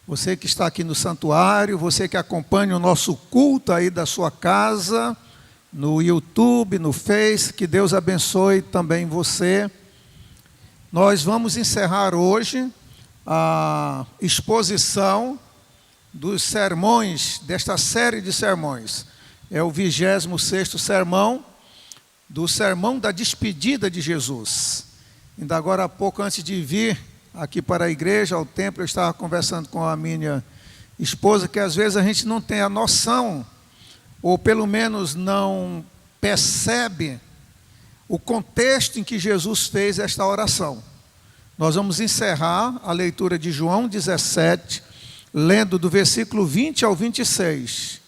Você que está aqui no santuário, você que acompanha o nosso culto aí da sua casa, no YouTube, no Face, que Deus abençoe também você. Nós vamos encerrar hoje a exposição dos sermões, desta série de sermões. É o 26º sermão, do sermão da despedida de Jesus. Ainda agora há pouco, antes de vir aqui para a igreja, ao templo, eu estava conversando com a minha esposa, que às vezes a gente não tem a noção, ou pelo menos não percebe o contexto em que Jesus fez esta oração. Nós vamos encerrar a leitura de João 17, lendo do versículo 20 ao 26.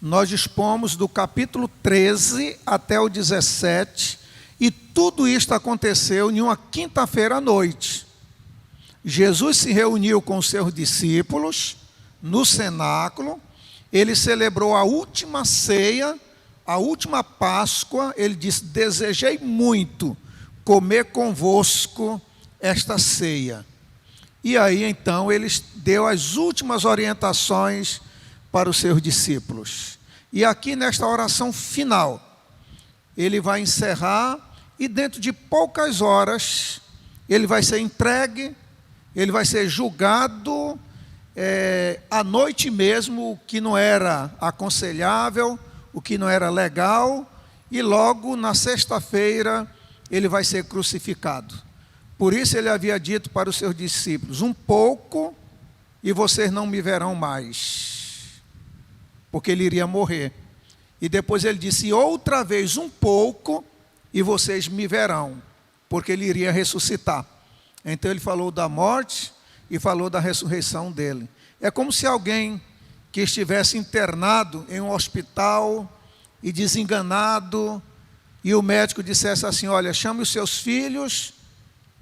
Nós dispomos do capítulo 13 até o 17, e tudo isto aconteceu em uma quinta-feira à noite. Jesus se reuniu com os seus discípulos no cenáculo, ele celebrou a última ceia, a última Páscoa. Ele disse: desejei muito comer convosco esta ceia. E aí então ele deu as últimas orientações para os seus discípulos. E aqui nesta oração final, ele vai encerrar, e dentro de poucas horas ele vai ser entregue, ele vai ser julgado à noite mesmo, o que não era aconselhável, o que não era legal, e logo na sexta-feira ele vai ser crucificado. Por isso ele havia dito para os seus discípulos: um pouco e vocês não me verão mais, porque ele iria morrer. E depois ele disse: outra vez um pouco e vocês me verão, porque ele iria ressuscitar. Então ele falou da morte e falou da ressurreição dele. É como se alguém que estivesse internado em um hospital e desenganado, e o médico dissesse assim: olha, chame os seus filhos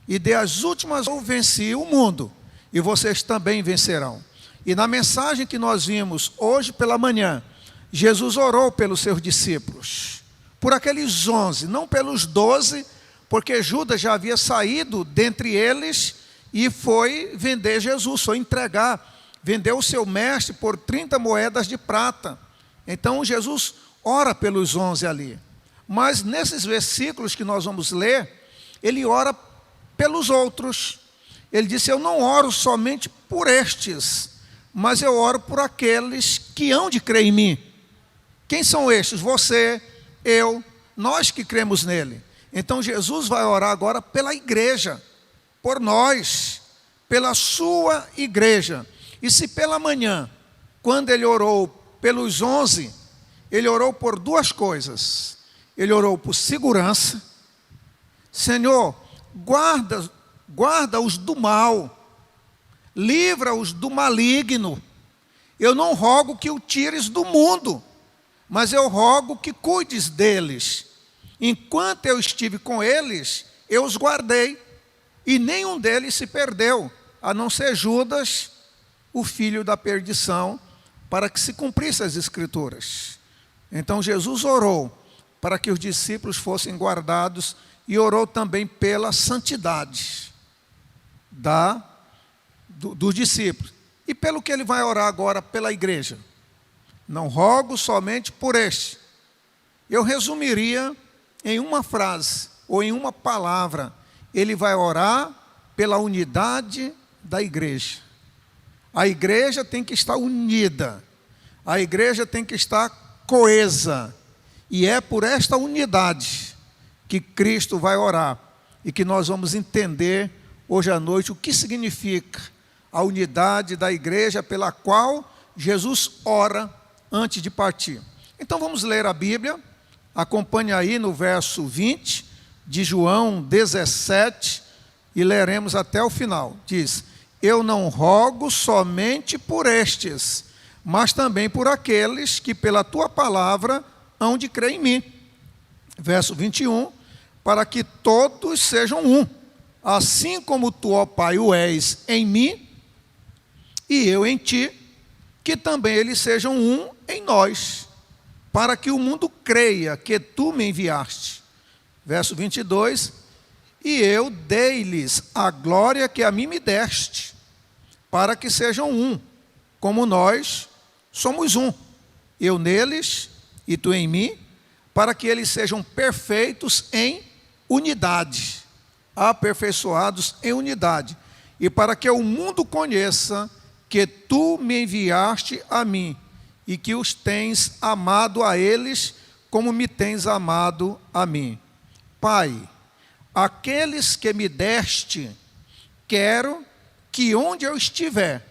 e dê as últimas. Eu venci o mundo e vocês também vencerão. E na mensagem que nós vimos hoje pela manhã, Jesus orou pelos seus discípulos, por aqueles 11, não pelos 12, porque Judas já havia saído dentre eles e foi vender Jesus, foi entregar, vendeu o seu mestre por 30 moedas de prata. Então Jesus ora pelos 11 ali. Mas nesses versículos que nós vamos ler, ele ora pelos outros. Ele disse: eu não oro somente por estes, mas eu oro por aqueles que hão de crer em mim. Quem são estes? Você, eu, nós que cremos nele. Então Jesus vai orar agora pela igreja, por nós, pela sua igreja. E se pela manhã, quando ele orou pelos 11, ele orou por duas coisas. Ele orou por segurança. Senhor, guarda-os do mal, livra-os do maligno. Eu não rogo que o tires do mundo, mas eu rogo que cuides deles. Enquanto eu estive com eles, eu os guardei, e nenhum deles se perdeu, a não ser Judas, o filho da perdição, para que se cumprissem as Escrituras. Então Jesus orou para que os discípulos fossem guardados, e orou também pela santidade dos discípulos. E pelo que ele vai orar agora pela igreja: não rogo somente por este. Eu resumiria em uma frase, ou em uma palavra: ele vai orar pela unidade da igreja. A igreja tem que estar unida, a igreja tem que estar coesa, e é por esta unidade que Cristo vai orar, e que nós vamos entender hoje à noite o que significa a unidade da igreja pela qual Jesus ora antes de partir. Então vamos ler a Bíblia. Acompanhe aí no verso 20 de João 17 e leremos até o final. Diz: eu não rogo somente por estes, mas também por aqueles que pela tua palavra hão de crer em mim. Verso 21, para que todos sejam um, assim como tu, ó Pai, o és em mim e eu em ti, que também eles sejam um em nós, para que o mundo creia que tu me enviaste. Verso 22, e eu dei-lhes a glória que a mim me deste, para que sejam um, como nós somos um, eu neles e tu em mim, para que eles sejam perfeitos em unidade, aperfeiçoados em unidade, e para que o mundo conheça que tu me enviaste a mim, e que os tens amado a eles, como me tens amado a mim. Pai, aqueles que me deste, quero que onde eu estiver,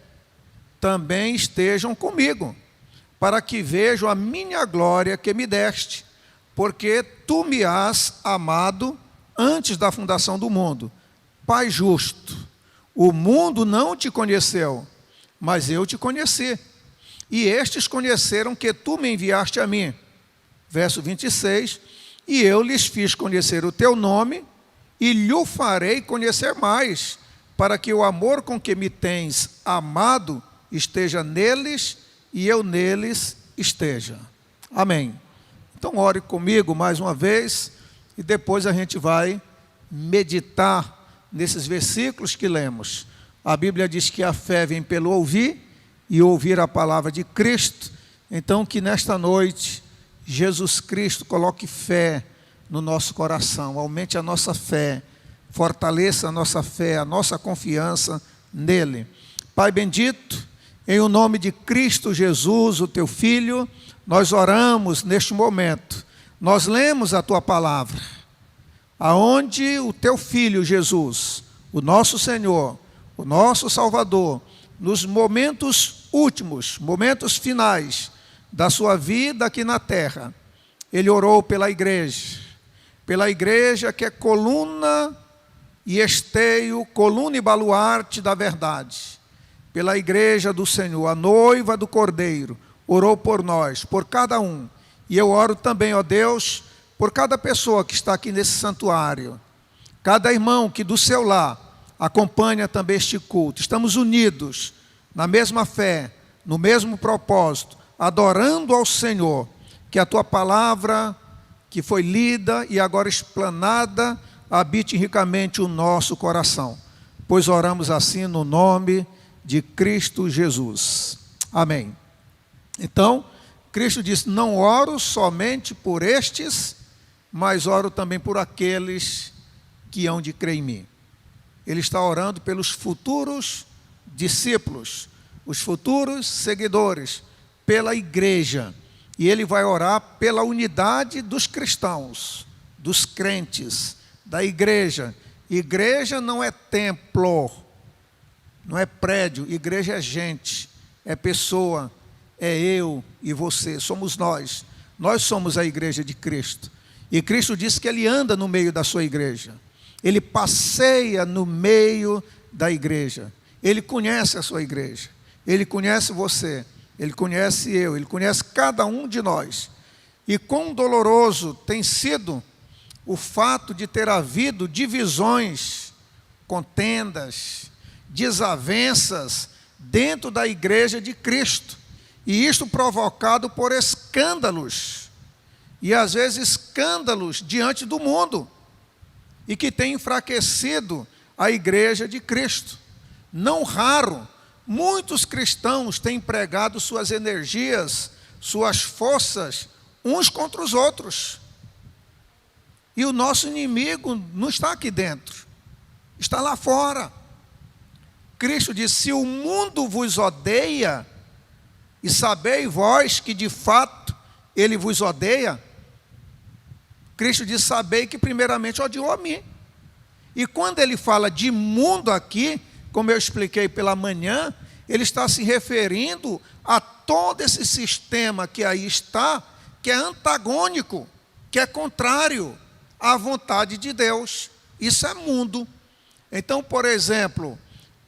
também estejam comigo, para que vejam a minha glória que me deste, porque tu me has amado antes da fundação do mundo. Pai justo, o mundo não te conheceu, mas eu te conheci, e estes conheceram que tu me enviaste a mim. Verso 26, e eu lhes fiz conhecer o teu nome, e lhe farei conhecer mais, para que o amor com que me tens amado esteja neles, e eu neles esteja. Amém. Então ore comigo mais uma vez, e depois a gente vai meditar nesses versículos que lemos. A Bíblia diz que a fé vem pelo ouvir, e ouvir a palavra de Cristo. Então que nesta noite, Jesus Cristo coloque fé no nosso coração, aumente a nossa fé, fortaleça a nossa fé, a nossa confiança nele. Pai bendito, em o nome de Cristo Jesus, o teu Filho, nós oramos neste momento, nós lemos a tua palavra, aonde o teu Filho Jesus, o nosso Senhor, o nosso Salvador, nos momentos últimos, momentos finais da sua vida aqui na terra, ele orou pela igreja que é coluna e esteio, coluna e baluarte da verdade, pela igreja do Senhor, a noiva do Cordeiro, orou por nós, por cada um, e eu oro também, ó Deus, por cada pessoa que está aqui nesse santuário, cada irmão que do seu lar acompanha também este culto, estamos unidos na mesma fé, no mesmo propósito, adorando ao Senhor, que a tua palavra que foi lida e agora explanada habite ricamente o nosso coração, pois oramos assim no nome de Cristo Jesus. Amém. Então, Cristo disse, não oro somente por estes, mas oro também por aqueles que hão de crer em mim. Ele está orando pelos futuros discípulos, os futuros seguidores, pela igreja. E ele vai orar pela unidade dos cristãos, dos crentes, da igreja. Igreja não é templo, não é prédio, igreja é gente, é pessoa, é eu e você, somos nós. Nós somos a igreja de Cristo. E Cristo disse que ele anda no meio da sua igreja. Ele passeia no meio da igreja. Ele conhece a sua igreja. Ele conhece você. Ele conhece eu. Ele conhece cada um de nós. E quão doloroso tem sido o fato de ter havido divisões, contendas, desavenças dentro da igreja de Cristo. E isto provocado por escândalos. E às vezes escândalos diante do mundo. E que tem enfraquecido a igreja de Cristo. Não raro, muitos cristãos têm empregado suas energias, suas forças, uns contra os outros. E o nosso inimigo não está aqui dentro, está lá fora. Cristo disse, se o mundo vos odeia, e sabei vós que de fato ele vos odeia, Cristo diz, sabei que primeiramente odiou a mim. E quando ele fala de mundo aqui, como eu expliquei pela manhã, ele está se referindo a todo esse sistema que aí está, que é antagônico, que é contrário à vontade de Deus. Isso é mundo. Então, por exemplo,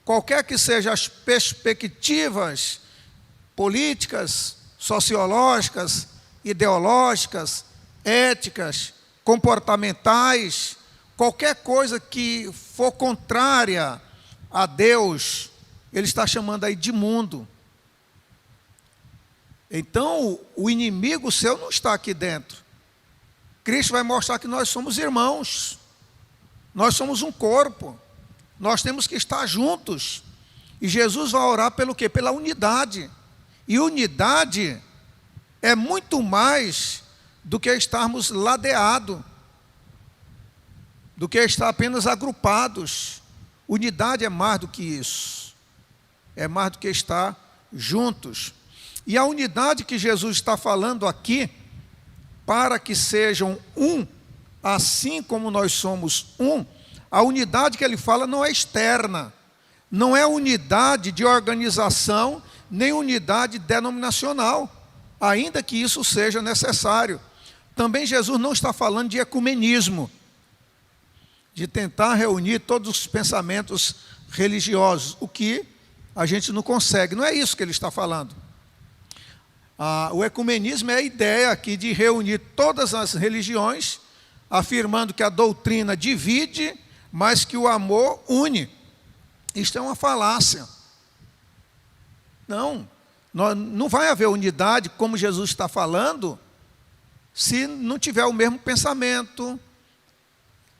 qualquer que sejam as perspectivas políticas, sociológicas, ideológicas, éticas, comportamentais, qualquer coisa que for contrária a Deus, ele está chamando aí de mundo. Então, o inimigo seu não está aqui dentro. Cristo vai mostrar que nós somos irmãos, nós somos um corpo, nós temos que estar juntos. E Jesus vai orar pelo quê? Pela unidade. E unidade é muito mais do que estarmos ladeados, do que estar apenas agrupados. Unidade é mais do que isso. É mais do que estar juntos. E a unidade que Jesus está falando aqui, para que sejam um, assim como nós somos um, a unidade que ele fala não é externa, não é unidade de organização, nem unidade denominacional, ainda que isso seja necessário. Também Jesus não está falando de ecumenismo, de tentar reunir todos os pensamentos religiosos, o que a gente não consegue, não é isso que ele está falando. O ecumenismo é a ideia aqui de reunir todas as religiões, afirmando que a doutrina divide, mas que o amor une. Isto é uma falácia. Não vai haver unidade, como Jesus está falando, se não tiver o mesmo pensamento.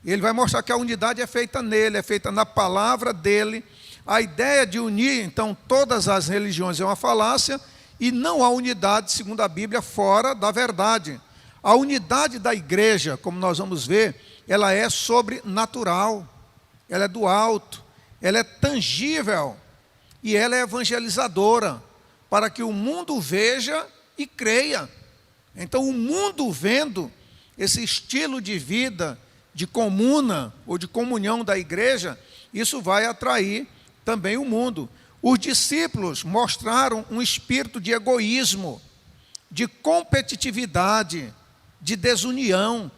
Ele vai mostrar que a unidade é feita nele, é feita na palavra dele. A ideia de unir, então, todas as religiões é uma falácia, e não há unidade, segundo a Bíblia, fora da verdade. A unidade da igreja, como nós vamos ver, ela é sobrenatural, ela é do alto, ela é tangível e ela é evangelizadora, para que o mundo veja e creia. Então, o mundo vendo esse estilo de vida, de comuna ou de comunhão da igreja, isso vai atrair também o mundo. Os discípulos mostraram um espírito de egoísmo, de competitividade, de desunião.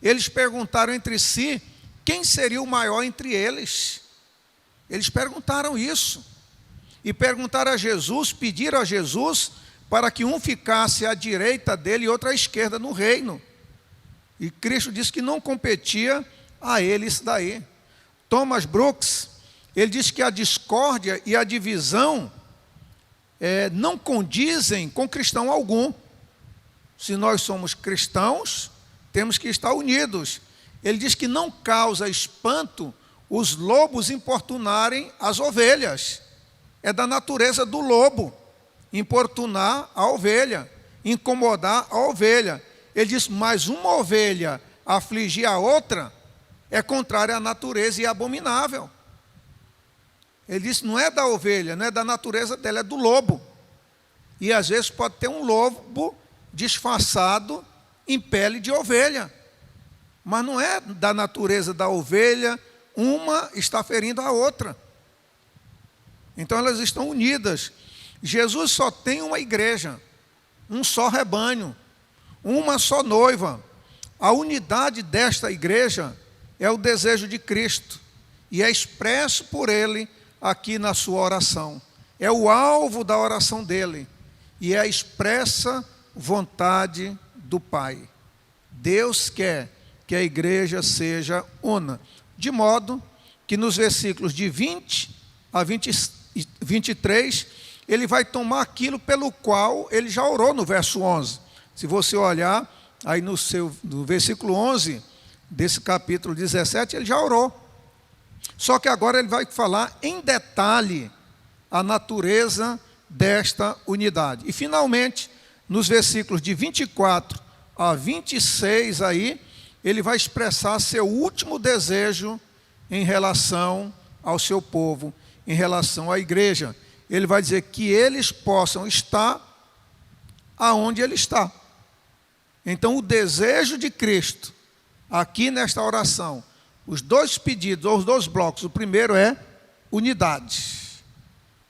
Eles perguntaram entre si quem seria o maior entre eles. Eles perguntaram isso. E perguntaram a Jesus, pediram a Jesus para que um ficasse à direita dele e outro à esquerda no reino. E Cristo disse que não competia a ele isso daí. Thomas Brooks, ele diz que a discórdia e a divisão não condizem com cristão algum. Se nós somos cristãos, temos que estar unidos. Ele diz que não causa espanto os lobos importunarem as ovelhas. É da natureza do lobo importunar a ovelha, incomodar a ovelha. Ele diz, mas uma ovelha afligir a outra é contrária à natureza e é abominável. Ele disse, não é da ovelha, não é da natureza dela, é do lobo. E às vezes pode ter um lobo disfarçado em pele de ovelha. Mas não é da natureza da ovelha, uma está ferindo a outra. Então elas estão unidas. Jesus só tem uma igreja, um só rebanho, uma só noiva. A unidade desta igreja é o desejo de Cristo e é expresso por Ele aqui na sua oração. É o alvo da oração dele e é a expressa vontade do Pai. Deus quer que a igreja seja una, de modo que nos versículos de 20 a 23, ele vai tomar aquilo pelo qual ele já orou no verso 11. Se você olhar aí no versículo 11 desse capítulo 17, ele já orou. Só que agora ele vai falar em detalhe a natureza desta unidade. E finalmente, nos versículos de 24 a 26 aí, ele vai expressar seu último desejo em relação ao seu povo, em relação à igreja. Ele vai dizer que eles possam estar aonde ele está. Então, o desejo de Cristo, aqui nesta oração, os dois pedidos, ou os dois blocos, o primeiro é unidade.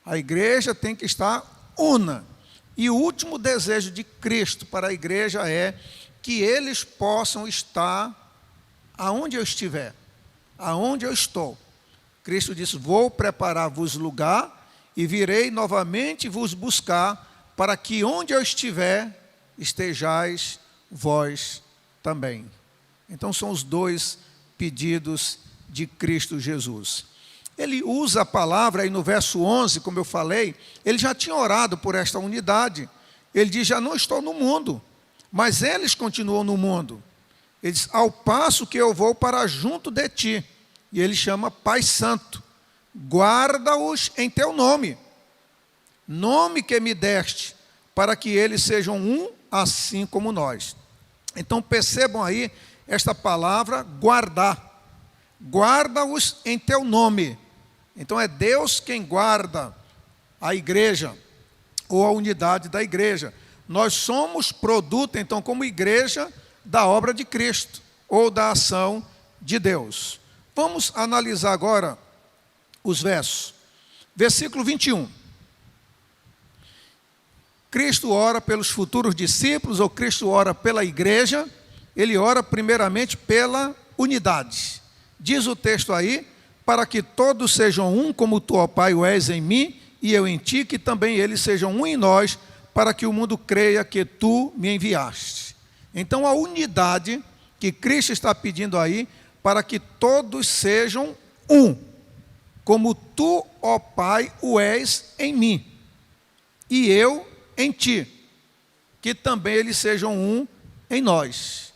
A igreja tem que estar una. E o último desejo de Cristo para a igreja é que eles possam estar aonde eu estiver, aonde eu estou. Cristo disse, vou preparar-vos lugar e virei novamente vos buscar, para que onde eu estiver, estejais vós também. Então são os dois pedidos de Cristo Jesus. Ele usa a palavra aí no verso 11, como eu falei, ele já tinha orado por esta unidade. Ele diz, já não estou no mundo, mas eles continuam no mundo. Ele diz, ao passo que eu vou para junto de ti. E ele chama Pai Santo. guarda-os em teu nome, nome que me deste, para que eles sejam um, assim como nós. Então percebam aí esta palavra guardar. Guarda-os em teu nome. Então é Deus quem guarda a igreja, ou a unidade da igreja. Nós somos produto, então, como igreja, da obra de Cristo, ou da ação de Deus. Vamos analisar agora os versos. Versículo 21. Cristo ora pelos futuros discípulos, ou Cristo ora pela igreja. Ele ora primeiramente pela unidade. Diz o texto aí, para que todos sejam um, como tu, ó Pai, o és em mim, e eu em ti, que também eles sejam um em nós, para que o mundo creia que tu me enviaste. Então a unidade que Cristo está pedindo aí, para que todos sejam um, como tu, ó Pai, o és em mim, e eu em ti, que também eles sejam um em nós.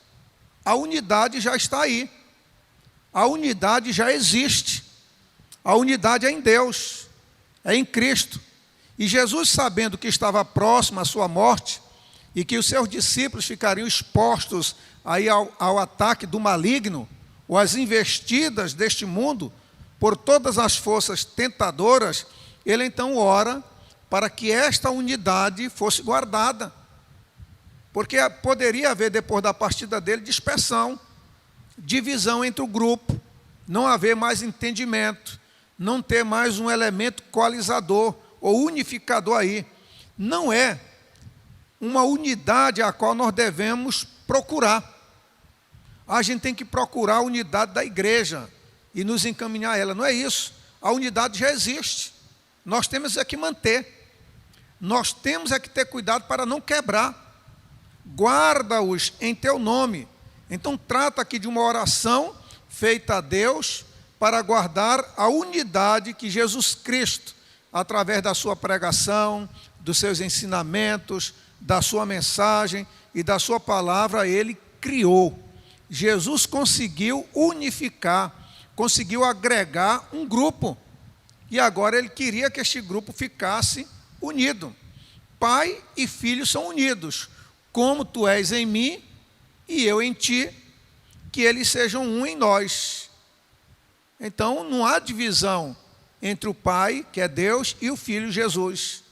A unidade já está aí, a unidade já existe, a unidade é em Deus, é em Cristo. E Jesus, sabendo que estava próximo à sua morte, e que os seus discípulos ficariam expostos aí ao ataque do maligno, ou às investidas deste mundo, por todas as forças tentadoras, ele então ora para que esta unidade fosse guardada. Porque poderia haver, depois da partida dele, dispersão, divisão entre o grupo, não haver mais entendimento, não ter mais um elemento coalizador ou unificador aí. Não é uma unidade a qual nós devemos procurar. A gente tem que procurar a unidade da igreja e nos encaminhar a ela. Não é isso. A unidade já existe. Nós temos é que manter. Nós temos é que ter cuidado para não quebrar. Guarda-os em teu nome. Então trata aqui de uma oração feita a Deus para guardar a unidade que Jesus Cristo, através da sua pregação, dos seus ensinamentos, da sua mensagem e da sua palavra, ele criou. Jesus conseguiu unificar, conseguiu agregar um grupo. E agora ele queria que este grupo ficasse unido. Pai e filho são unidos. Como tu és em mim e eu em ti, que eles sejam um em nós. Então não há divisão entre o Pai, que é Deus, e o Filho, Jesus.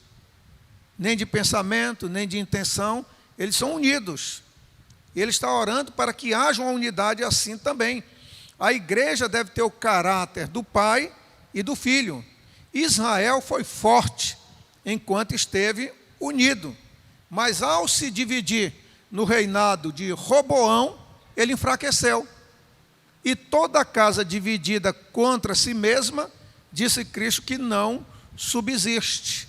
Nem de pensamento, nem de intenção, eles são unidos. Ele está orando para que haja uma unidade assim também. A igreja deve ter o caráter do Pai e do Filho. Israel foi forte enquanto esteve unido, mas ao se dividir no reinado de Roboão, ele enfraqueceu. E toda casa dividida contra si mesma, disse Cristo que não subsiste.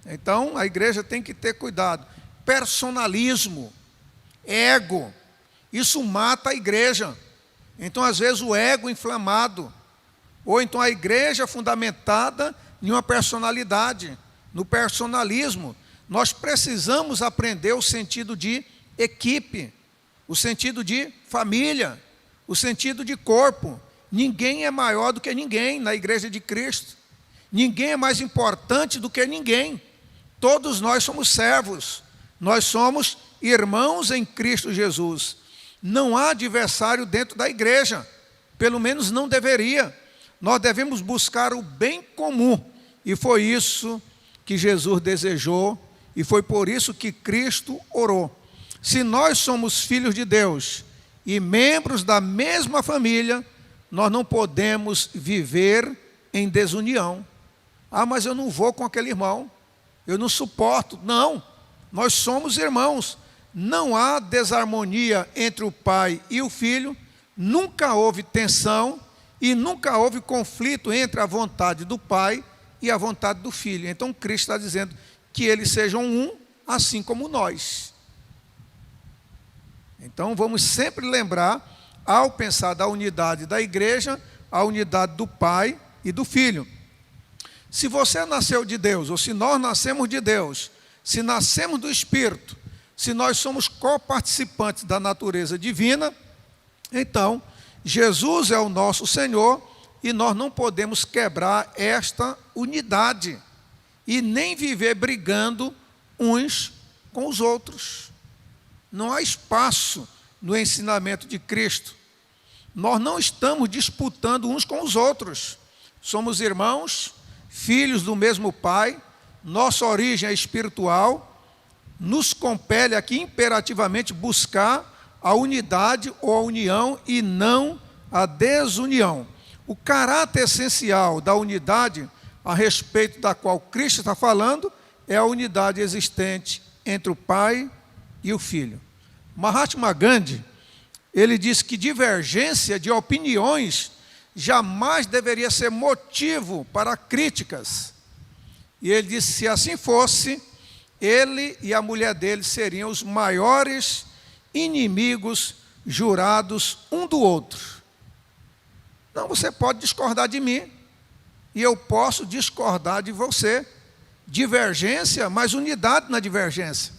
Então a igreja tem que ter cuidado. Personalismo, ego, isso mata a igreja. Então às vezes o ego inflamado, ou então a igreja fundamentada em uma personalidade, no personalismo. Nós precisamos aprender o sentido de equipe, o sentido de família, o sentido de corpo. Ninguém é maior do que ninguém na igreja de Cristo. Ninguém é mais importante do que ninguém. Todos nós somos servos. Nós somos irmãos em Cristo Jesus. Não há adversário dentro da igreja. Pelo menos não deveria. Nós devemos buscar o bem comum. E foi isso que Jesus desejou. E foi por isso que Cristo orou. Se nós somos filhos de Deus e membros da mesma família, nós não podemos viver em desunião. Ah, mas eu não vou com aquele irmão, eu não suporto. Não, nós somos irmãos. Não há desarmonia entre o pai e o filho, nunca houve tensão e nunca houve conflito entre a vontade do pai e a vontade do filho. Então Cristo está dizendo que eles sejam um, assim como nós. Então vamos sempre lembrar, ao pensar da unidade da igreja, a unidade do Pai e do Filho. Se você nasceu de Deus, ou se nós nascemos de Deus, se nascemos do Espírito, se nós somos coparticipantes da natureza divina, então Jesus é o nosso Senhor e nós não podemos quebrar esta unidade e nem viver brigando uns com os outros. Não há espaço no ensinamento de Cristo. Nós não estamos disputando uns com os outros. Somos irmãos, filhos do mesmo Pai, nossa origem é espiritual, nos compele aqui imperativamente buscar a unidade ou a união e não a desunião. O caráter essencial da unidade, a respeito da qual Cristo está falando, é a unidade existente entre o Pai e o Filho. Mahatma Gandhi, ele diz que divergência de opiniões jamais deveria ser motivo para críticas. E ele disse, se assim fosse, ele e a mulher dele seriam os maiores inimigos jurados um do outro. Não, você pode discordar de mim, e eu posso discordar de você. Divergência, mas unidade na divergência.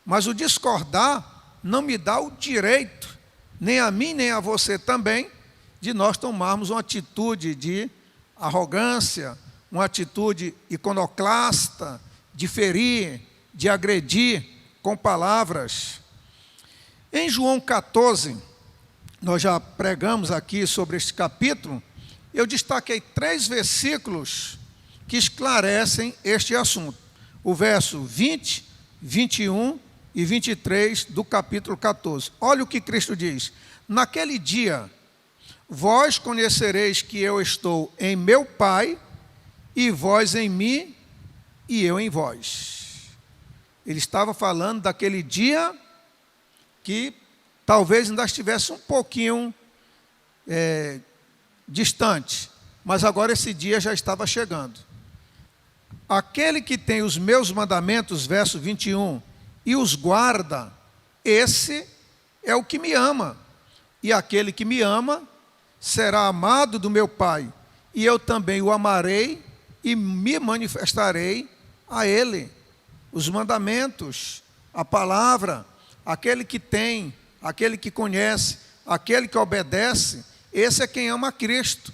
Mas o discordar não me dá o direito, nem a mim, nem a você também, de nós tomarmos uma atitude de arrogância, uma atitude iconoclasta, de ferir, de agredir com palavras. Em João 14, nós já pregamos aqui sobre este capítulo, eu destaquei 3 versículos que esclarecem este assunto. O verso 20, 21 e 23 do capítulo 14. Olha o que Cristo diz. Naquele dia, vós conhecereis que eu estou em meu Pai, e vós em mim, e eu em vós. Ele estava falando daquele dia que talvez ainda estivesse um pouquinho distante, mas agora esse dia já estava chegando. Aquele que tem os meus mandamentos, verso 21, e os guarda, esse é o que me ama. E aquele que me ama será amado do meu Pai, e eu também o amarei e me manifestarei a ele. Os mandamentos, a palavra, aquele que tem, aquele que conhece, aquele que obedece, esse é quem ama a Cristo.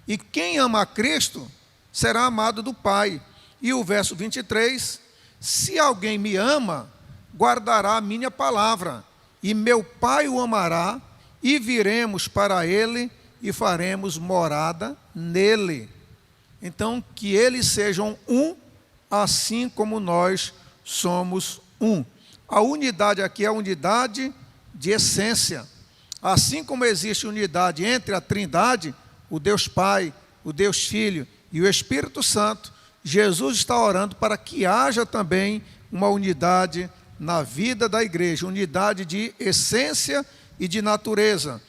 E quem ama a Cristo será amado do Pai. E o verso 23, se alguém me ama, guardará a minha palavra, e meu Pai o amará, e viremos para ele e faremos morada nele. Então, que eles sejam um, assim como nós somos um. A unidade aqui é a unidade de essência. Assim como existe unidade entre a Trindade, o Deus Pai, o Deus Filho e o Espírito Santo, Jesus está orando para que haja também uma unidade na vida da igreja, unidade de essência e de natureza.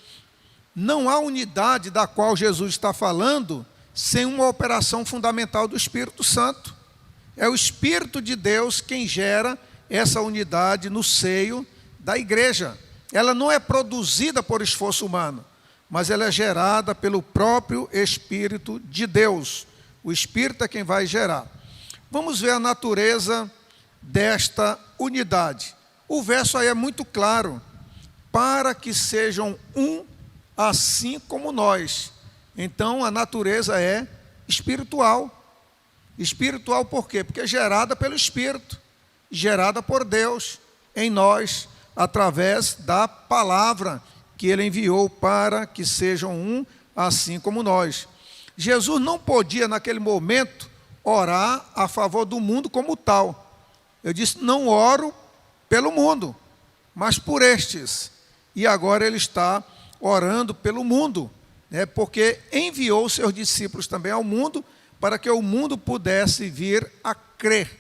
Não há unidade da qual Jesus está falando sem uma operação fundamental do Espírito Santo. É o Espírito de Deus quem gera essa unidade no seio da igreja. Ela não é produzida por esforço humano, mas ela é gerada pelo próprio Espírito de Deus. O Espírito é quem vai gerar. Vamos ver a natureza desta unidade. O verso aí é muito claro. Para que sejam um, assim como nós. Então, a natureza é espiritual. Espiritual por quê? Porque é gerada pelo Espírito, gerada por Deus em nós, através da palavra que Ele enviou para que sejam um, assim como nós. Jesus não podia, naquele momento, orar a favor do mundo como tal. Eu disse, não oro pelo mundo, mas por estes. E agora Ele está orando pelo mundo, porque enviou seus discípulos também ao mundo, para que o mundo pudesse vir a crer.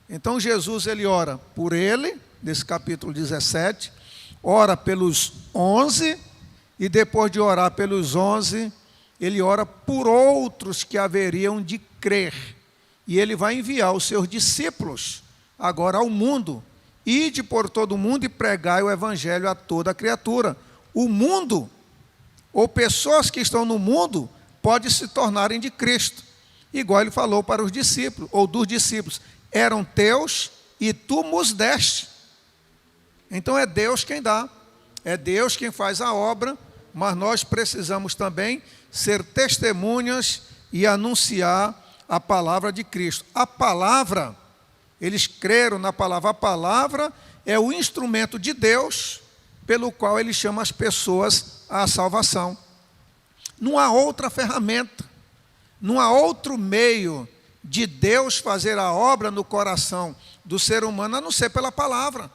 Então Jesus, ele ora por ele, nesse capítulo 17, ora pelos 11, e depois de orar pelos 11, ele ora por outros que haveriam de crer. E ele vai enviar os seus discípulos agora ao mundo. Ide por todo o mundo e pregai o evangelho a toda criatura. O mundo, ou pessoas que estão no mundo, podem se tornarem de Cristo. Igual ele falou para os discípulos, ou dos discípulos, eram teus e tu nos deste. Então é Deus quem dá, é Deus quem faz a obra, mas nós precisamos também ser testemunhas e anunciar a palavra de Cristo. A palavra, eles creram na palavra. A palavra é o instrumento de Deus pelo qual ele chama as pessoas à salvação. Não há outra ferramenta, não há outro meio de Deus fazer a obra no coração do ser humano, a não ser pela palavra.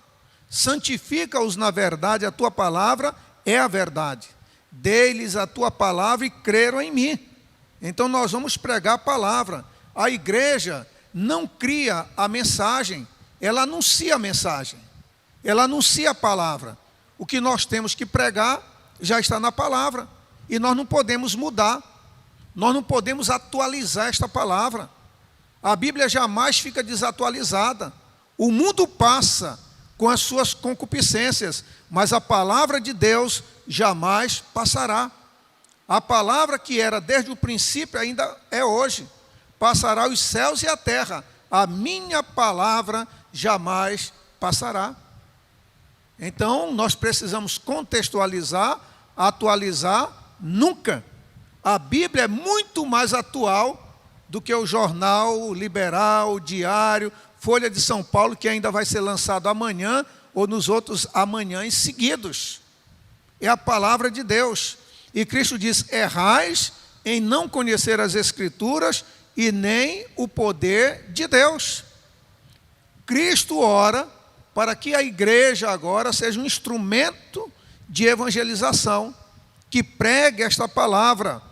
Santifica-os na verdade, a tua palavra é a verdade. Dê-lhes a tua palavra e creram em mim. Então nós vamos pregar a palavra. A igreja não cria a mensagem, ela anuncia a mensagem. Ela anuncia a palavra. O que nós temos que pregar já está na palavra. E nós não podemos mudar. Nós não podemos atualizar esta palavra. A Bíblia jamais fica desatualizada. O mundo passa com as suas concupiscências, mas a palavra de Deus jamais passará. A palavra que era desde o princípio ainda é hoje. Passará os céus e a terra. A minha palavra jamais passará. Então, nós precisamos contextualizar, atualizar, nunca. A Bíblia é muito mais atual do que o jornal Liberal, Diário, Folha de São Paulo, que ainda vai ser lançado amanhã ou nos outros amanhãs seguidos. É a palavra de Deus. E Cristo diz: errais em não conhecer as Escrituras e nem o poder de Deus. Cristo ora para que a igreja agora seja um instrumento de evangelização, que pregue esta palavra.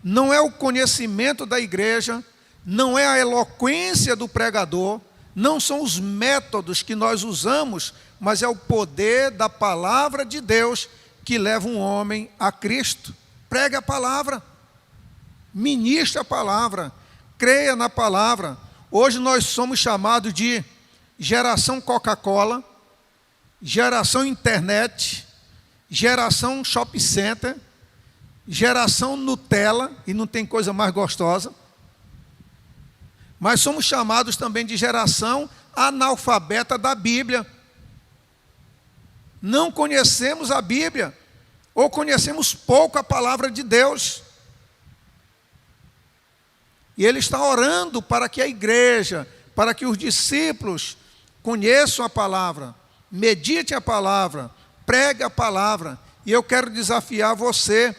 Não é o conhecimento da igreja, não é a eloquência do pregador, não são os métodos que nós usamos, mas é o poder da palavra de Deus que leva um homem a Cristo. Pregue a palavra, ministre a palavra, creia na palavra. Hoje nós somos chamados de geração Coca-Cola, geração internet, geração shopping center, geração Nutella, e não tem coisa mais gostosa. Mas somos chamados também de geração analfabeta da Bíblia. Não conhecemos a Bíblia, ou conhecemos pouco a palavra de Deus. E Ele está orando para que a igreja, para que os discípulos conheçam a palavra, medite a palavra, pregue a palavra. E eu quero desafiar você,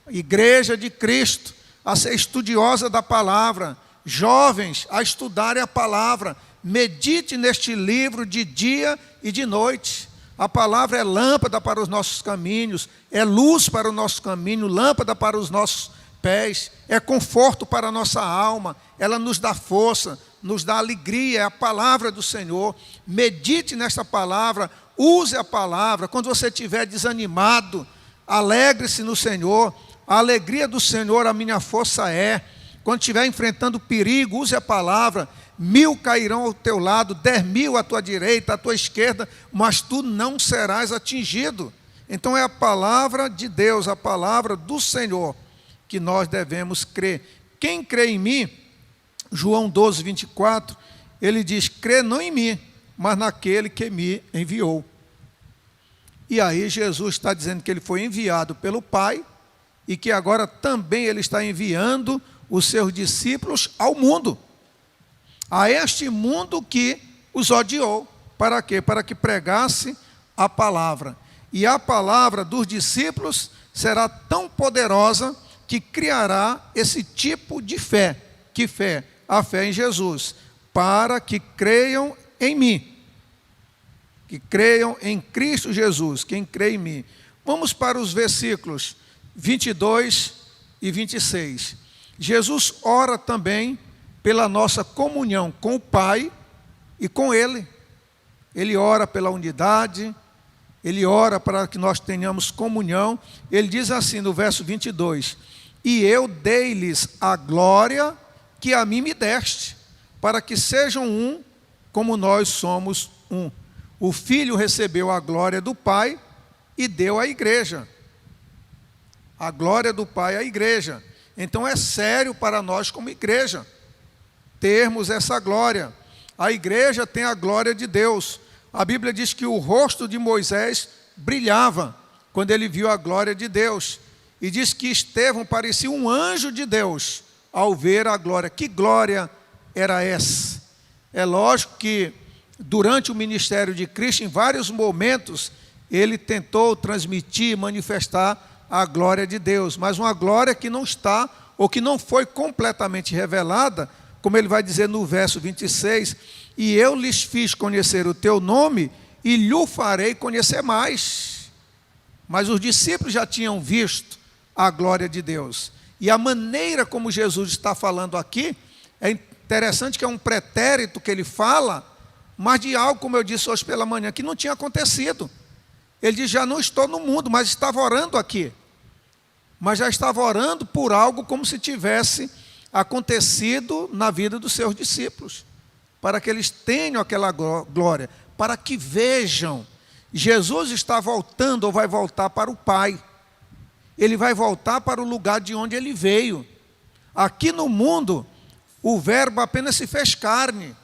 igreja de Cristo, a ser estudiosa da palavra, jovens a estudarem a palavra. Medite neste livro de dia e de noite. A palavra é lâmpada para os nossos caminhos, é luz para o nosso caminho, lâmpada para os nossos pés, é conforto para a nossa alma, ela nos dá força, nos dá alegria, é a palavra do Senhor. Medite nesta palavra, use a palavra. Quando você estiver desanimado, alegre-se no Senhor. A alegria do Senhor a minha força é. Quando estiver enfrentando perigo, use a palavra. 1000 cairão ao teu lado, 10.000 à tua direita, à tua esquerda, mas tu não serás atingido. Então é a palavra de Deus, a palavra do Senhor, que nós devemos crer. Quem crê em mim, João 12, 24, ele diz: crê não em mim, mas naquele que me enviou. E aí Jesus está dizendo que ele foi enviado pelo Pai, e que agora também ele está enviando os seus discípulos ao mundo, a este mundo que os odiou. Para quê? Para que pregasse a palavra. E a palavra dos discípulos será tão poderosa que criará esse tipo de fé. Que fé? A fé em Jesus. Para que creiam em mim. Que creiam em Cristo Jesus. Quem crê em mim. Vamos para os versículos 22 e 26. Jesus ora também pela nossa comunhão com o Pai e com Ele. Ele ora pela unidade, Ele ora para que nós tenhamos comunhão. Ele diz assim no verso 22, e eu dei-lhes a glória que a mim me deste, para que sejam um, como nós somos um. O Filho recebeu a glória do Pai e deu à igreja. A glória do Pai à igreja. Então é sério para nós como igreja termos essa glória. A igreja tem a glória de Deus. A Bíblia diz que o rosto de Moisés brilhava quando ele viu a glória de Deus. e diz que Estevão parecia um anjo de Deus ao ver a glória. Que glória era essa? É lógico que durante o ministério de Cristo, em vários momentos, ele tentou transmitir, manifestar a glória de Deus, mas uma glória que não está, ou que não foi completamente revelada, como ele vai dizer no verso 26, e eu lhes fiz conhecer o teu nome, e lhe farei conhecer mais. Mas os discípulos já tinham visto a glória de Deus. E a maneira como Jesus está falando aqui, é interessante que é um pretérito que ele fala, mas de algo, como eu disse hoje pela manhã, que não tinha acontecido. Ele diz, já não estou no mundo, mas estava orando aqui. Mas já estava orando por algo como se tivesse acontecido na vida dos seus discípulos, para que eles tenham aquela glória, para que vejam, Jesus está voltando ou vai voltar para o Pai. Ele vai voltar para o lugar de onde ele veio. Aqui no mundo, o verbo apenas se fez carne.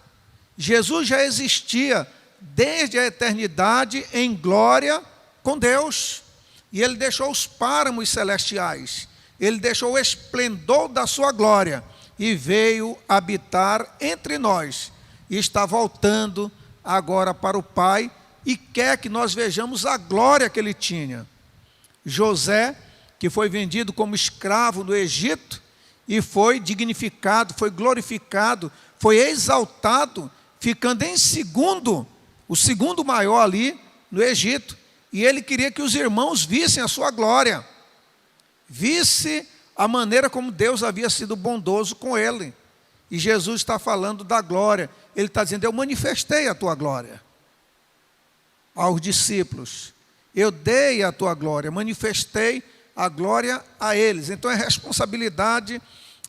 Jesus já existia desde a eternidade em glória com Deus. E ele deixou os páramos celestiais. Ele deixou o esplendor da sua glória e veio habitar entre nós. E está voltando agora para o Pai e quer que nós vejamos a glória que ele tinha. José, que foi vendido como escravo no Egito e foi dignificado, foi glorificado, foi exaltado, ficando em segundo, o segundo maior ali no Egito. E ele queria que os irmãos vissem a sua glória, visse a maneira como Deus havia sido bondoso com ele. E Jesus está falando da glória. Ele está dizendo, eu manifestei a tua glória aos discípulos. Eu dei a tua glória, manifestei a glória a eles. Então é responsabilidade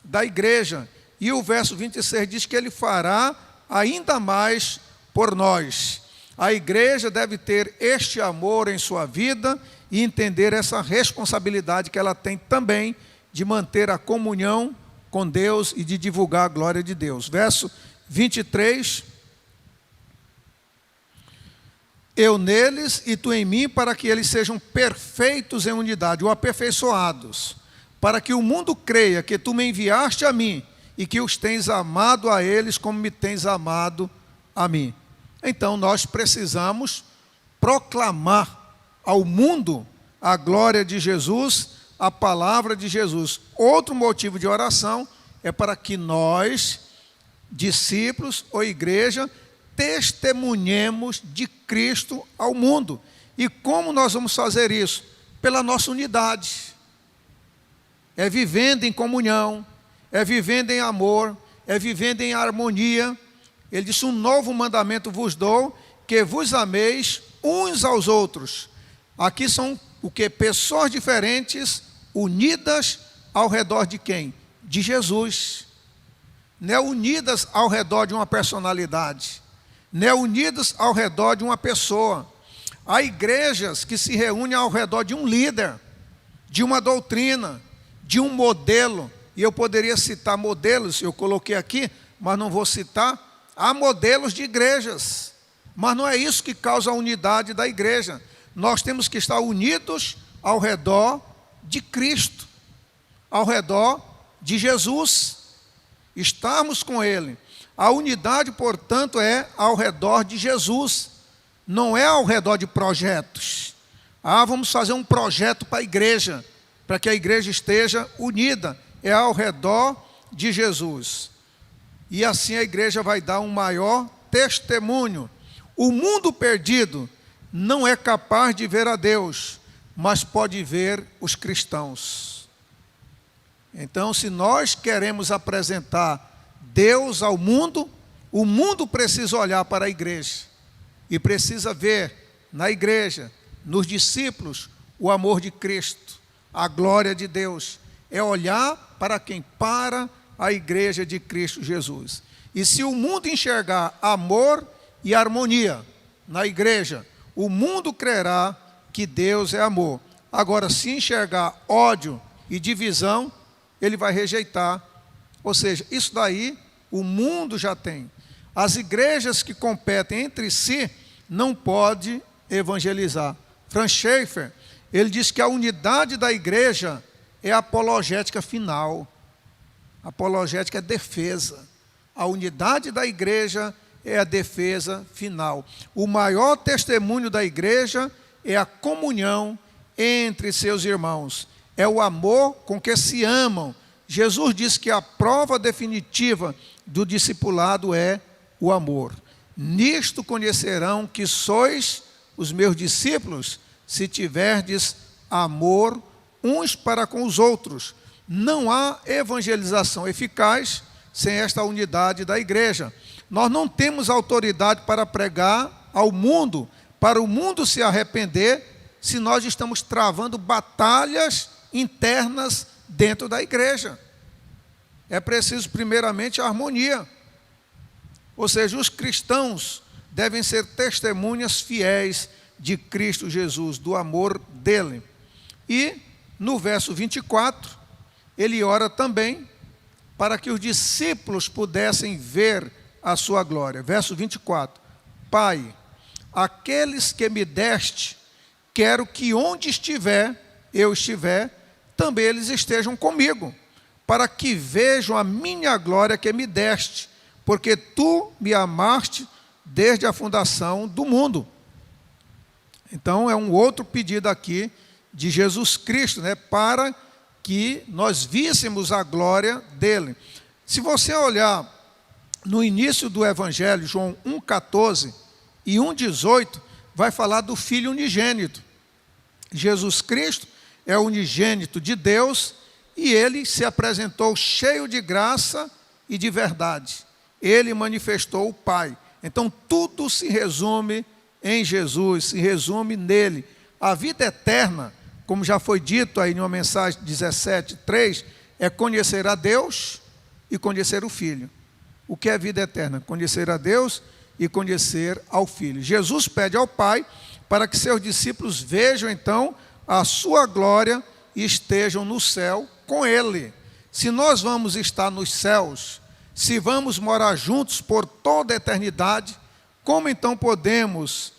da igreja. E o verso 26 diz que ele fará ainda mais por nós. A igreja deve ter este amor em sua vida e entender essa responsabilidade que ela tem também de manter a comunhão com Deus e de divulgar a glória de Deus. Verso 23. Eu neles e tu em mim, para que eles sejam perfeitos em unidade, ou aperfeiçoados, para que o mundo creia que tu me enviaste a mim e que os tens amado a eles como me tens amado a mim. Então nós precisamos proclamar ao mundo a glória de Jesus, a palavra de Jesus. Outro motivo de oração é para que nós, discípulos ou igreja, testemunhemos de Cristo ao mundo. E como nós vamos fazer isso? Pela nossa unidade. É vivendo em comunhão, é vivendo em amor, é vivendo em harmonia. Ele disse, um novo mandamento vos dou, que vos ameis uns aos outros. Aqui são o que? Pessoas diferentes, unidas ao redor de quem? De Jesus. Não é unidas ao redor de uma personalidade, não é unidas ao redor de uma pessoa. Há igrejas que se reúnem ao redor de um líder, de uma doutrina, de um modelo. E eu poderia citar modelos, eu coloquei aqui, mas não vou citar. Há modelos de igrejas, mas não é isso que causa a unidade da igreja. Nós temos que estar unidos ao redor de Cristo, ao redor de Jesus, estarmos com Ele. A unidade, portanto, é ao redor de Jesus, não é ao redor de projetos. Vamos fazer um projeto para a igreja, para que a igreja esteja unida. É ao redor de Jesus. E assim a igreja vai dar um maior testemunho. O mundo perdido não é capaz de ver a Deus, mas pode ver os cristãos. Então, se nós queremos apresentar Deus ao mundo, o mundo precisa olhar para a igreja e precisa ver na igreja, nos discípulos, o amor de Cristo, a glória de Deus. É olhar para quem? Para a igreja de Cristo Jesus. E se o mundo enxergar amor e harmonia na igreja, o mundo crerá que Deus é amor. Agora, se enxergar ódio e divisão, ele vai rejeitar. Ou seja, isso daí o mundo já tem. As igrejas que competem entre si não podem evangelizar. Franz Schaeffer, ele diz que a unidade da igreja é a apologética final. A apologética é defesa. A unidade da igreja é a defesa final. O maior testemunho da igreja é a comunhão entre seus irmãos. É o amor com que se amam. Jesus disse que a prova definitiva do discipulado é o amor. Nisto conhecerão que sois os meus discípulos, se tiverdes amor uns para com os outros. Não há evangelização eficaz sem esta unidade da igreja. Nós não temos autoridade para pregar ao mundo, para o mundo se arrepender, se nós estamos travando batalhas internas dentro da igreja. É preciso, primeiramente, a harmonia. Ou seja, os cristãos devem ser testemunhas fiéis de Cristo Jesus, do amor dele. E, no verso 24, ele ora também para que os discípulos pudessem ver a sua glória. Verso 24. Pai, aqueles que me deste, quero que onde eu estiver, também eles estejam comigo, para que vejam a minha glória que me deste, porque tu me amaste desde a fundação do mundo. Então, é um outro pedido aqui de Jesus Cristo, para que nós víssemos a glória dele. Se você olhar no início do Evangelho, João 1,14 e 1,18, vai falar do Filho unigênito. Jesus Cristo é o unigênito de Deus e ele se apresentou cheio de graça e de verdade. Ele manifestou o Pai. Então, tudo se resume em Jesus, se resume nele. A vida eterna, como já foi dito aí em uma mensagem 17:3, é conhecer a Deus e conhecer o Filho. O que é vida eterna? Conhecer a Deus e conhecer ao Filho. Jesus pede ao Pai para que seus discípulos vejam então a sua glória e estejam no céu com Ele. Se nós vamos estar nos céus, se vamos morar juntos por toda a eternidade, como então podemos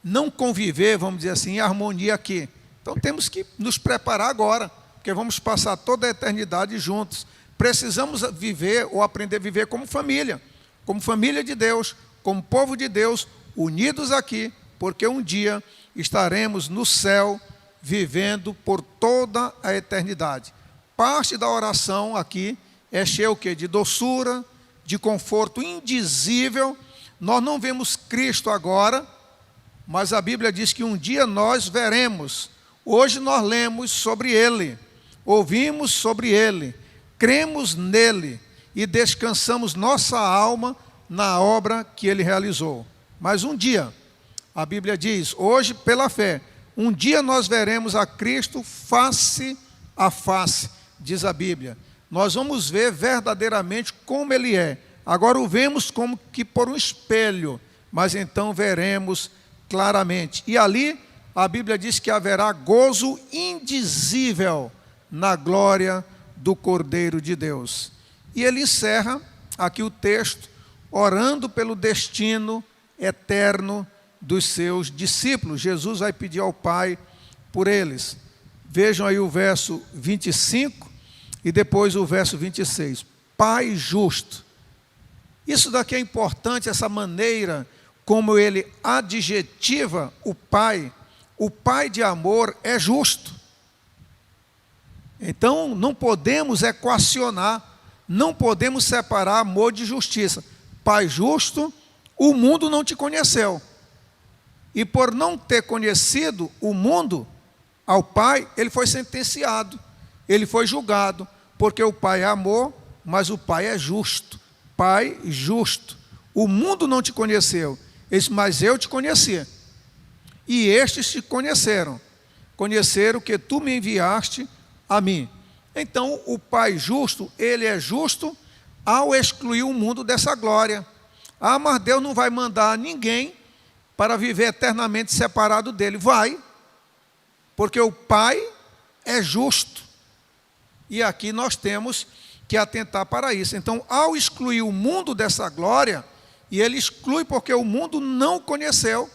não conviver, vamos dizer assim, em harmonia aqui? Então temos que nos preparar agora, porque vamos passar toda a eternidade juntos. Precisamos viver ou aprender a viver como família de Deus, como povo de Deus, unidos aqui, porque um dia estaremos no céu, vivendo por toda a eternidade. Parte da oração aqui é cheia o quê? De doçura, de conforto indizível. Nós não vemos Cristo agora, mas a Bíblia diz que um dia nós veremos. Hoje nós lemos sobre Ele, ouvimos sobre Ele, cremos nele e descansamos nossa alma na obra que Ele realizou. Mas um dia, a Bíblia diz, hoje pela fé, um dia nós veremos a Cristo face a face, diz a Bíblia. Nós vamos ver verdadeiramente como Ele é. Agora o vemos como que por um espelho, mas então veremos claramente. E ali a Bíblia diz que haverá gozo indizível na glória do Cordeiro de Deus. E ele encerra aqui o texto, orando pelo destino eterno dos seus discípulos. Jesus vai pedir ao Pai por eles. Vejam aí o verso 25 e depois o verso 26. Pai justo. Isso daqui é importante, essa maneira como ele adjetiva o Pai. O Pai de amor é justo. Então, não podemos equacionar, não podemos separar amor de justiça. Pai justo, o mundo não te conheceu. E por não ter conhecido o mundo, ao Pai, ele foi sentenciado, ele foi julgado, porque o Pai é amor, mas o Pai é justo. Pai justo. O mundo não te conheceu, mas eu te conheci. E estes te conheceram. Conheceram que tu me enviaste a mim. Então, o Pai justo, ele é justo ao excluir o mundo dessa glória. Ah, mas Deus não vai mandar ninguém para viver eternamente separado dele. Vai, porque o Pai é justo. E aqui nós temos que atentar para isso. Então, ao excluir o mundo dessa glória, e ele exclui porque o mundo não o conheceu,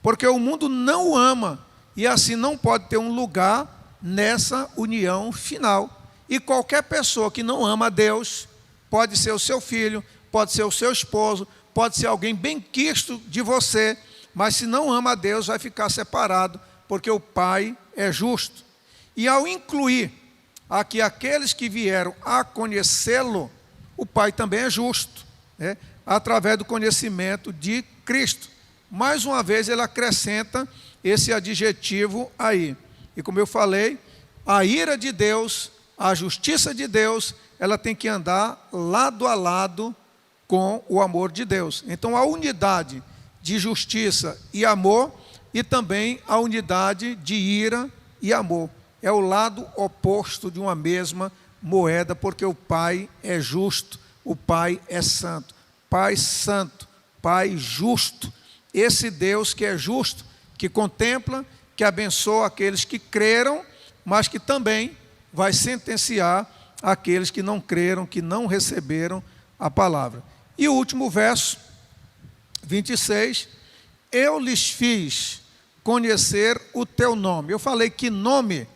porque o mundo não o ama, e assim não pode ter um lugar nessa união final. E qualquer pessoa que não ama a Deus, pode ser o seu filho, pode ser o seu esposo, pode ser alguém bem quisto de você, mas se não ama a Deus, vai ficar separado, porque o Pai é justo. E ao incluir aqui aqueles que vieram a conhecê-lo, o Pai também é justo, né? Através do conhecimento de Cristo. Mais uma vez ele acrescenta esse adjetivo aí. E como eu falei, a ira de Deus, a justiça de Deus, ela tem que andar lado a lado com o amor de Deus. Então a unidade de justiça e amor, e também a unidade de ira e amor. É o lado oposto de uma mesma moeda, porque o Pai é justo, o Pai é santo. Pai santo, Pai justo. Esse Deus que é justo, que contempla, que abençoa aqueles que creram, mas que também vai sentenciar aqueles que não creram, que não receberam a palavra. E o último verso, 26, eu lhes fiz conhecer o teu nome. Eu falei que nome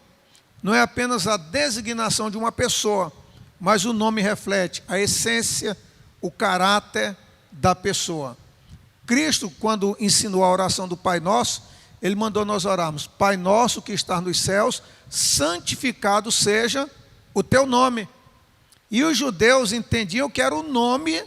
não é apenas a designação de uma pessoa, mas o nome reflete a essência, o caráter da pessoa. Cristo, quando ensinou a oração do Pai Nosso, ele mandou nós orarmos: Pai Nosso que está nos céus, santificado seja o teu nome. E os judeus entendiam que era o nome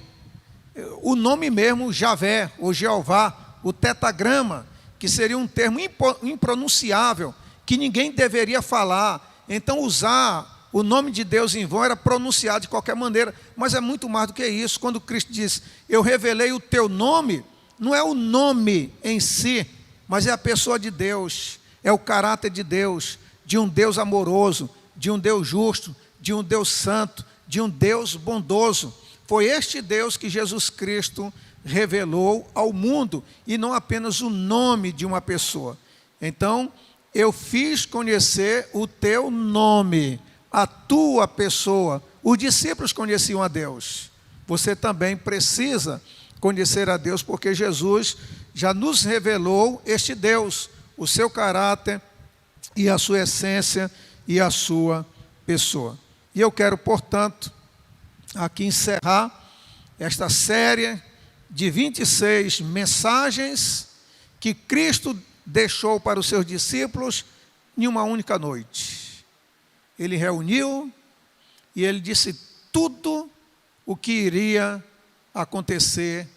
mesmo, Javé, ou Jeová, o tetagrama, que seria um termo impronunciável, que ninguém deveria falar. Então usar o nome de Deus em vão era pronunciado de qualquer maneira, mas é muito mais do que isso. Quando Cristo diz, eu revelei o teu nome, não é o nome em si, mas é a pessoa de Deus, é o caráter de Deus, de um Deus amoroso, de um Deus justo, de um Deus santo, de um Deus bondoso. Foi este Deus que Jesus Cristo revelou ao mundo, e não apenas o nome de uma pessoa. Então, eu fiz conhecer o teu nome, a tua pessoa. Os discípulos conheciam a Deus. Você também precisa conhecer a Deus, porque Jesus já nos revelou este Deus, o seu caráter e a sua essência e a sua pessoa. E eu quero, portanto, aqui encerrar esta série de 26 mensagens que Cristo deixou para os seus discípulos em uma única noite. Ele reuniu e ele disse tudo o que iria acontecer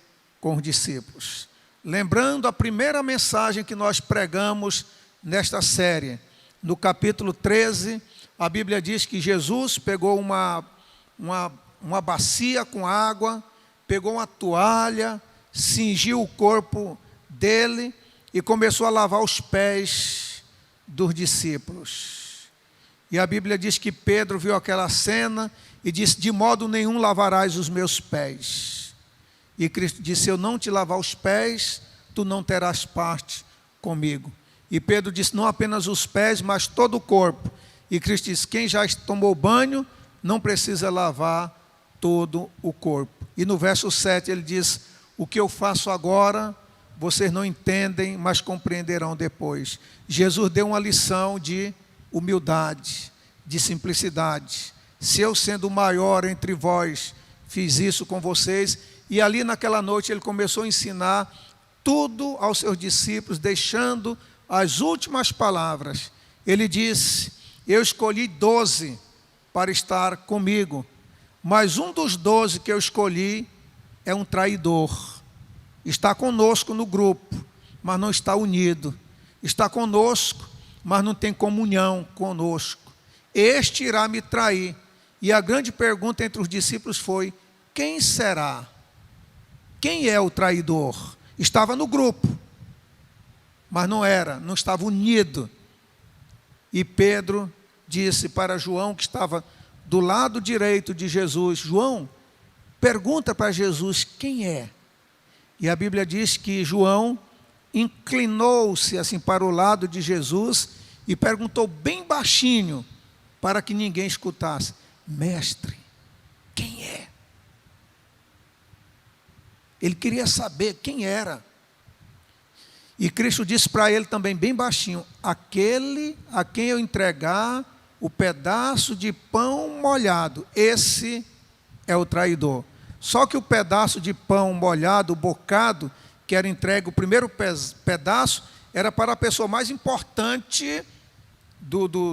com os discípulos. Lembrando a primeira mensagem que nós pregamos nesta série, no capítulo 13, a Bíblia diz que Jesus pegou uma bacia com água, pegou uma toalha, cingiu o corpo dele e começou a lavar os pés dos discípulos. E a Bíblia diz que Pedro viu aquela cena e disse, de modo nenhum lavarás os meus pés. E Cristo disse, se eu não te lavar os pés, tu não terás parte comigo. E Pedro disse, não apenas os pés, mas todo o corpo. E Cristo disse, quem já tomou banho, não precisa lavar todo o corpo. E no verso 7 ele diz, o que eu faço agora, vocês não entendem, mas compreenderão depois. Jesus deu uma lição de humildade, de simplicidade. Se eu, sendo o maior entre vós, fiz isso com vocês, e ali naquela noite ele começou a ensinar tudo aos seus discípulos, deixando as últimas palavras. Ele disse, eu escolhi 12 para estar comigo, mas um dos 12 que eu escolhi é um traidor. Está conosco no grupo, mas não está unido. Está conosco, mas não tem comunhão conosco. Este irá me trair. E a grande pergunta entre os discípulos foi, quem será? Quem é o traidor? Estava no grupo, mas não estava unido. E Pedro disse para João, que estava do lado direito de Jesus, João, pergunta para Jesus quem é. E a Bíblia diz que João inclinou-se assim para o lado de Jesus e perguntou bem baixinho, para que ninguém escutasse, mestre, quem é? Ele queria saber quem era. E Cristo disse para ele também, bem baixinho: aquele a quem eu entregar o pedaço de pão molhado, esse é o traidor. Só que o pedaço de pão molhado, o bocado, que era entregue, o primeiro pedaço, era para a pessoa mais importante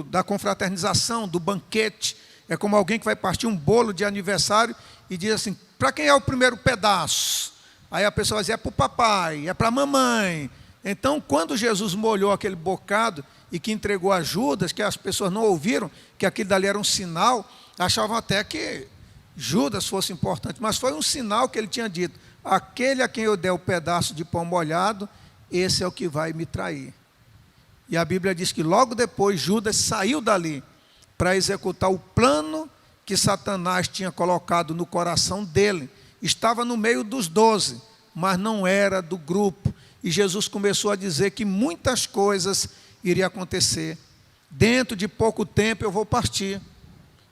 da confraternização, do banquete. É como alguém que vai partir um bolo de aniversário e diz assim: para quem é o primeiro pedaço? Aí a pessoa vai dizer: é para o papai, é para a mamãe. Então, quando Jesus molhou aquele bocado e que entregou a Judas, que as pessoas não ouviram que aquilo dali era um sinal, achavam até que Judas fosse importante, mas foi um sinal que ele tinha dito: aquele a quem eu der o pedaço de pão molhado, esse é o que vai me trair. E a Bíblia diz que logo depois Judas saiu dali para executar o plano que Satanás tinha colocado no coração dele. Estava no meio dos 12, mas não era do grupo. E Jesus começou a dizer que muitas coisas iriam acontecer. Dentro de pouco tempo eu vou partir,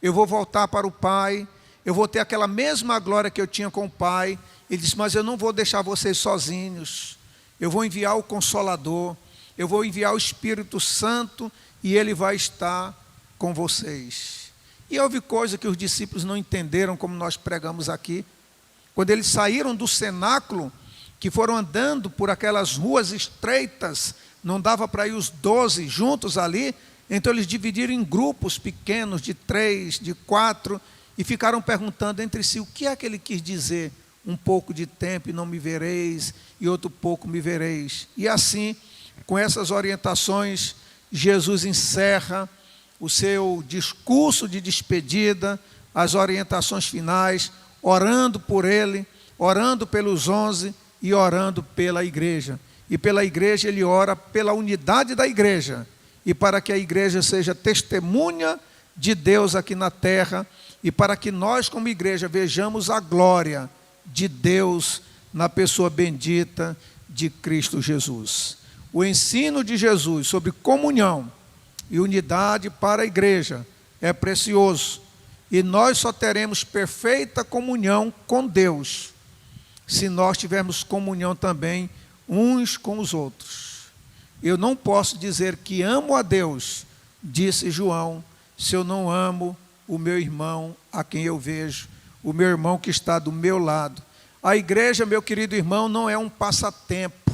eu vou voltar para o Pai, eu vou ter aquela mesma glória que eu tinha com o Pai. Ele disse: mas eu não vou deixar vocês sozinhos, eu vou enviar o Consolador, eu vou enviar o Espírito Santo e ele vai estar com vocês. E houve coisa que os discípulos não entenderam, como nós pregamos aqui. Quando eles saíram do cenáculo, que foram andando por aquelas ruas estreitas, não dava para ir os 12 juntos ali, então eles dividiram em grupos pequenos, de 3, de 4, e ficaram perguntando entre si: o que é que ele quis dizer? Um pouco de tempo e não me vereis, e outro pouco me vereis. E assim, com essas orientações, Jesus encerra o seu discurso de despedida, as orientações finais, orando por ele, orando pelos 11 e orando pela igreja. E pela igreja ele ora pela unidade da igreja, e para que a igreja seja testemunha de Deus aqui na terra, e para que nós como igreja vejamos a glória de Deus na pessoa bendita de Cristo Jesus. O ensino de Jesus sobre comunhão e unidade para a igreja é precioso, e nós só teremos perfeita comunhão com Deus se nós tivermos comunhão também uns com os outros. Eu não posso dizer que amo a Deus, disse João, se eu não amo o meu irmão a quem eu vejo, o meu irmão que está do meu lado. A igreja, meu querido irmão, não é um passatempo.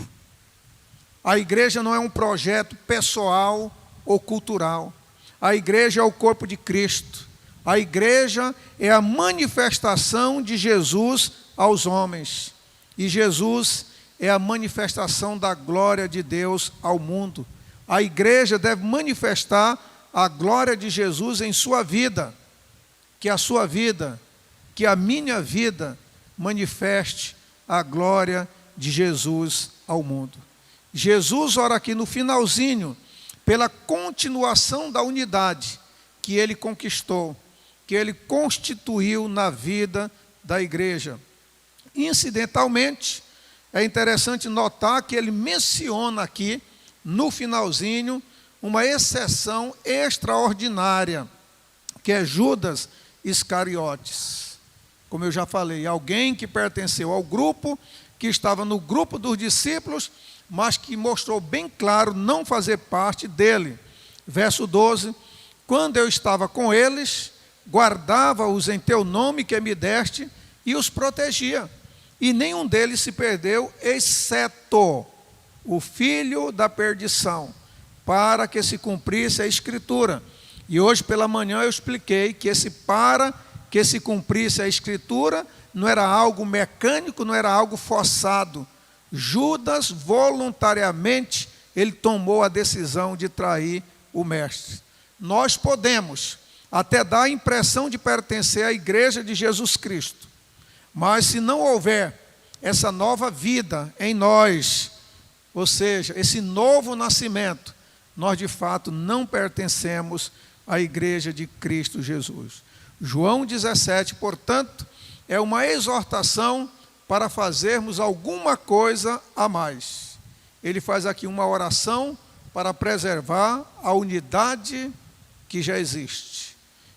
A igreja não é um projeto pessoal ou cultural. A igreja é o corpo de Cristo. A igreja é a manifestação de Jesus aos homens. E Jesus é a manifestação da glória de Deus ao mundo. A igreja deve manifestar a glória de Jesus em sua vida. Que a sua vida, que a minha vida manifeste a glória de Jesus ao mundo. Jesus ora aqui no finalzinho pela continuação da unidade que ele conquistou, que ele constituiu na vida da igreja. Incidentalmente, é interessante notar que ele menciona aqui, no finalzinho, uma exceção extraordinária, que é Judas Iscariotes. Como eu já falei, alguém que pertenceu ao grupo, que estava no grupo dos discípulos, mas que mostrou bem claro não fazer parte dele. Verso 12: quando eu estava com eles, guardava-os em teu nome que me deste, e os protegia. E nenhum deles se perdeu, exceto o filho da perdição, para que se cumprisse a Escritura. E hoje pela manhã eu expliquei que esse para que se cumprisse a Escritura não era algo mecânico, não era algo forçado. Judas voluntariamente, ele tomou a decisão de trair o mestre. Nós podemos até dar a impressão de pertencer à igreja de Jesus Cristo, mas se não houver essa nova vida em nós, ou seja, esse novo nascimento, nós de fato não pertencemos à igreja de Cristo Jesus. João 17, portanto, é uma exortação para fazermos alguma coisa a mais. Ele faz aqui uma oração para preservar a unidade que já existe.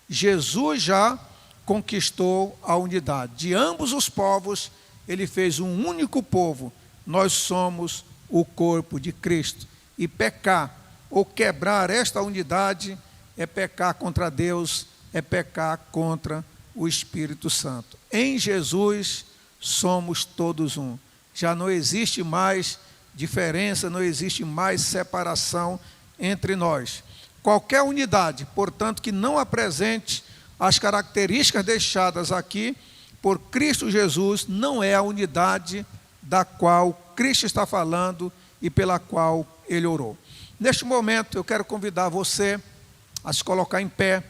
Jesus já conquistou a unidade. De ambos os povos, ele fez um único povo. Nós somos o corpo de Cristo. E pecar ou quebrar esta unidade é pecar contra Deus, é pecar contra o Espírito Santo. Em Jesus somos todos um. Já não existe mais diferença, não existe mais separação entre nós. Qualquer unidade, portanto, que não apresente as características deixadas aqui por Cristo Jesus, não é a unidade da qual Cristo está falando e pela qual Ele orou. Neste momento, eu quero convidar você a se colocar em pé.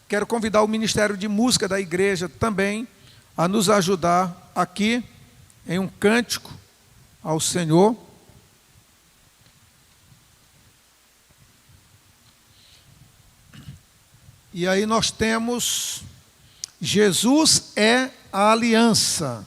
Quero convidar o Ministério de Música da igreja também a nos ajudar aqui em um cântico ao Senhor. E aí nós temos: Jesus é a aliança.